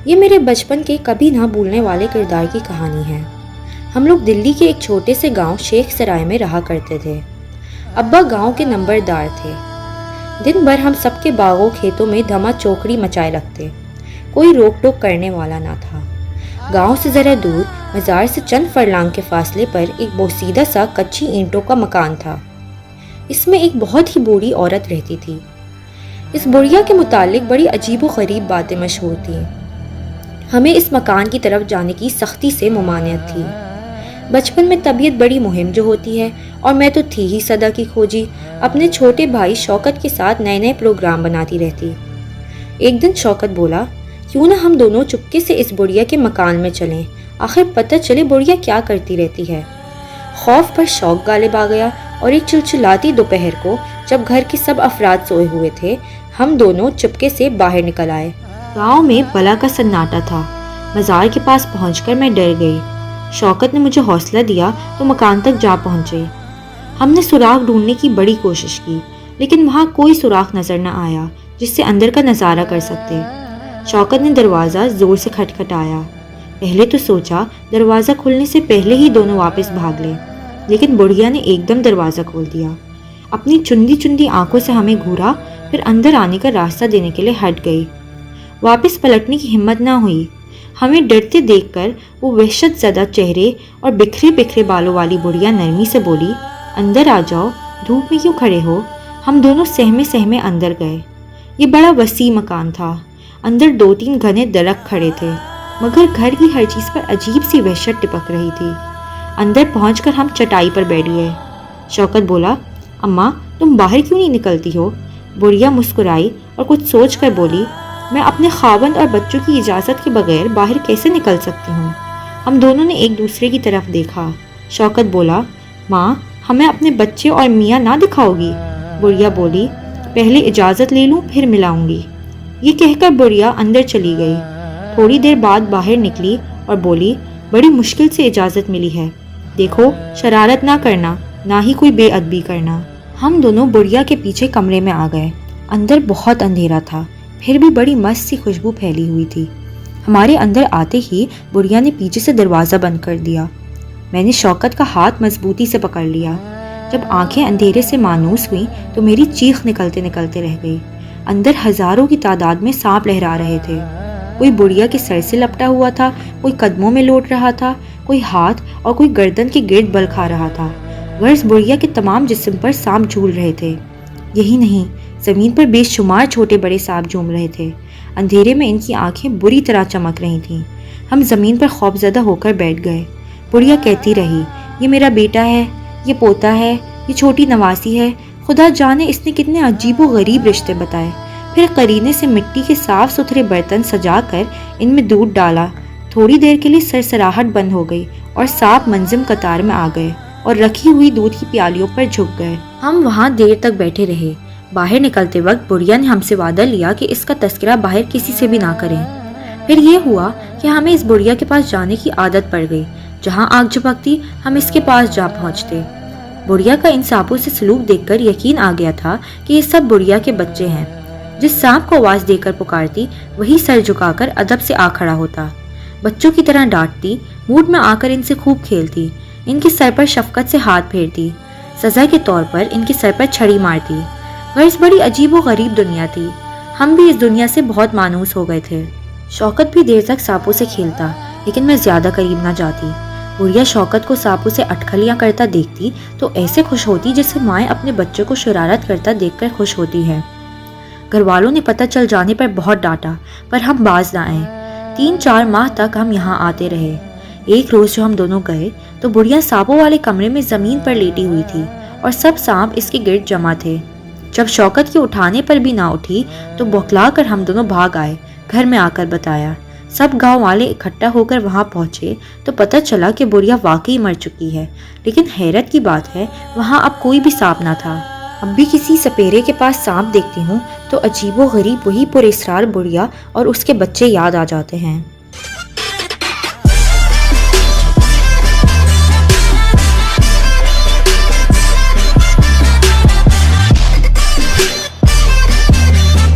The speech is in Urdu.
یہ میرے بچپن کے کبھی نہ بھولنے والے کردار کی کہانی ہے۔ ہم لوگ دلی کے ایک چھوٹے سے گاؤں شیخ سرائے میں رہا کرتے تھے۔ ابا گاؤں کے نمبردار تھے۔ دن بھر ہم سب کے باغوں کھیتوں میں دھما چوکڑی مچائے رکھتے، کوئی روک ٹوک کرنے والا نہ تھا۔ گاؤں سے ذرا دور مزار سے چند فرلانگ کے فاصلے پر ایک بوسیدہ سا کچی اینٹوں کا مکان تھا۔ اس میں ایک بہت ہی بوڑھی عورت رہتی تھی۔ اس بڑھیا کے متعلق بڑی عجیب و غریب باتیں مشہور تھیں۔ ہمیں اس مکان کی طرف جانے کی سختی سے ممانعت تھی۔ بچپن میں طبیعت بڑی مہم جو ہوتی ہے، اور میں تو تھی ہی صدا کی کھوجی، اپنے چھوٹے بھائی شوکت کے ساتھ نئے نئے پروگرام بناتی رہتی۔ ایک دن شوکت بولا، کیوں نہ ہم دونوں چپکے سے اس بڑھیا کے مکان میں چلیں، آخر پتہ چلے بڑھیا کیا کرتی رہتی ہے۔ خوف پر شوق غالب آ گیا، اور ایک چلچلاتی دوپہر کو جب گھر کے سب افراد سوئے ہوئے تھے، ہم دونوں چپکے سے باہر نکل آئے۔ گاؤں میں بلا کا سناٹا تھا۔ مزار کے پاس پہنچ کر میں ڈر گئی۔ شوکت نے مجھے حوصلہ دیا تو مکان تک جا پہنچے۔ ہم نے سوراخ ڈھونڈنے کی بڑی کوشش کی، لیکن وہاں کوئی سوراخ نظر نہ آیا جس سے اندر کا نظارہ کر سکتے۔ شوکت نے دروازہ زور سے کھٹکھٹایا۔ پہلے تو سوچا دروازہ کھلنے سے پہلے ہی دونوں واپس بھاگ لیں، لیکن بڑھیا نے ایک دم دروازہ کھول دیا۔ اپنی چندی چندی آنکھوں سے ہمیں گھورا، پھر اندر آنے کا راستہ دینے کے لیے ہٹ گئی۔ واپس پلٹنے کی ہمت نہ ہوئی۔ ہمیں ڈرتے دیکھ کر وہ وحشت زدہ چہرے اور بکھرے بکھرے بالوں والی بڑھیا نرمی سے بولی، اندر آ جاؤ، دھوپ میں کیوں کھڑے ہو؟ ہم دونوں سہمے سہمے اندر گئے۔ یہ بڑا وسیع مکان تھا۔ اندر 2-3 گھنے درخت کھڑے تھے، مگر گھر کی ہر چیز پر عجیب سی وحشت ٹپک رہی تھی۔ اندر پہنچ کر ہم چٹائی پر بیٹھ گئے۔ شوکت بولا، اماں تم باہر کیوں نہیں نکلتی ہو؟ بڑھیا مسکرائی اور کچھ سوچ کر بولی، میں اپنے خاوند اور بچوں کی اجازت کے بغیر باہر کیسے نکل سکتی ہوں؟ ہم دونوں نے ایک دوسرے کی طرف دیکھا۔ شوکت بولا، ماں ہمیں اپنے بچے اور میاں نہ دکھاؤ گی؟ بڑھیا بولی، پہلے اجازت لے لوں پھر ملاؤں گی۔ یہ کہہ کر بڑھیا اندر چلی گئی۔ تھوڑی دیر بعد باہر نکلی اور بولی، بڑی مشکل سے اجازت ملی ہے، دیکھو شرارت نہ کرنا، نہ ہی کوئی بے ادبی کرنا۔ ہم دونوں بڑھیا کے پیچھے کمرے میں آ گئے۔ اندر بہت اندھیرا تھا، پھر بھی بڑی مست سی خوشبو پھیلی ہوئی تھی۔ ہمارے اندر آتے ہی بڑھیا نے پیچھے سے دروازہ بند کر دیا۔ میں نے شوکت کا ہاتھ مضبوطی سے پکڑ لیا۔ جب آنکھیں اندھیرے سے مانوس ہوئیں تو میری چیخ نکلتے نکلتے رہ گئی۔ اندر ہزاروں کی تعداد میں سانپ لہرا رہے تھے۔ کوئی بڑھیا کے سر سے لپٹا ہوا تھا، کوئی قدموں میں لوٹ رہا تھا، کوئی ہاتھ اور کوئی گردن کے گرد بل کھا رہا تھا۔ غرض بڑھیا کے تمام جسم پر سانپ جھول رہے تھے۔ یہی نہیں، زمین پر بے شمار چھوٹے بڑے سانپ جھوم رہے تھے۔ اندھیرے میں ان کی آنکھیں بری طرح چمک رہی تھیں۔ ہم زمین پر خوفزدہ ہو کر بیٹھ گئے۔ بڑھیا کہتی رہی، یہ میرا بیٹا ہے، یہ پوتا ہے، یہ چھوٹی نواسی ہے، خدا جانے اس نے کتنے عجیب و غریب رشتے بتائے۔ پھر قرینے سے مٹی کے صاف ستھرے برتن سجا کر ان میں دودھ ڈالا۔ تھوڑی دیر کے لیے سرسراہٹ بند ہو گئی اور سانپ منظم قطار میں آ گئے اور رکھی ہوئی دودھ کی پیالیوں پر جھک گئے۔ ہم وہاں دیر تک بیٹھے رہے۔ باہر نکلتے وقت بڑھیا نے ہم سے وعدہ لیا کہ اس کا تذکرہ باہر کسی سے بھی نہ کریں۔ پھر یہ ہوا کہ ہمیں اس بڑھیا کے پاس جانے کی عادت پڑ گئی۔ جہاں آگ جھپکتی ہم اس کے پاس جا پہنچتے۔ بڑھیا کا ان سانپوں سے سلوک دیکھ کر یقین آ گیا تھا کہ یہ سب بڑھیا کے بچے ہیں۔ جس سانپ کو آواز دے کر پکارتی وہی سر جھکا کر ادب سے آ کھڑا ہوتا، بچوں کی طرح ڈانٹتی، موڈ میں آ کر ان سے خوب کھیلتی، ان کے سر پر شفقت سے ہاتھ پھیرتی، سزا کے طور پر ان کے سر پر چھڑی مارتی۔ غرض بڑی عجیب و غریب دنیا تھی۔ ہم بھی اس دنیا سے بہت مانوس ہو گئے تھے۔ شوکت بھی دیر تک سانپوں سے کھیلتا، لیکن میں زیادہ قریب نہ جاتی۔ بڑھیا شوکت کو سانپوں سے اٹکھلیاں کرتا دیکھتی تو ایسے خوش ہوتی جیسے مائیں اپنے بچوں کو شرارت کرتا دیکھ کر خوش ہوتی ہے۔ گھر والوں نے پتہ چل جانے پر بہت ڈانٹا، پر ہم باز نہ آئے۔ 3-4 ماہ تک ہم یہاں آتے رہے۔ ایک روز جو ہم دونوں گئے تو بڑھیا سانپوں والے کمرے میں زمین پر لیٹی ہوئی تھی اور سب سانپ اس کے گرد جمع تھے۔ جب شوکت کے اٹھانے پر بھی نہ اٹھی تو بوکھلا کر ہم دونوں بھاگ آئے۔ گھر میں آ کر بتایا۔ سب گاؤں والے اکٹھا ہو کر وہاں پہنچے تو پتہ چلا کہ بڑھیا واقعی مر چکی ہے، لیکن حیرت کی بات ہے وہاں اب کوئی بھی سانپ نہ تھا۔ اب بھی کسی سپیرے کے پاس سانپ دیکھتی ہوں تو عجیب و غریب وہی پر اسرار بڑھیا اور اس کے بچے یاد آ جاتے ہیں۔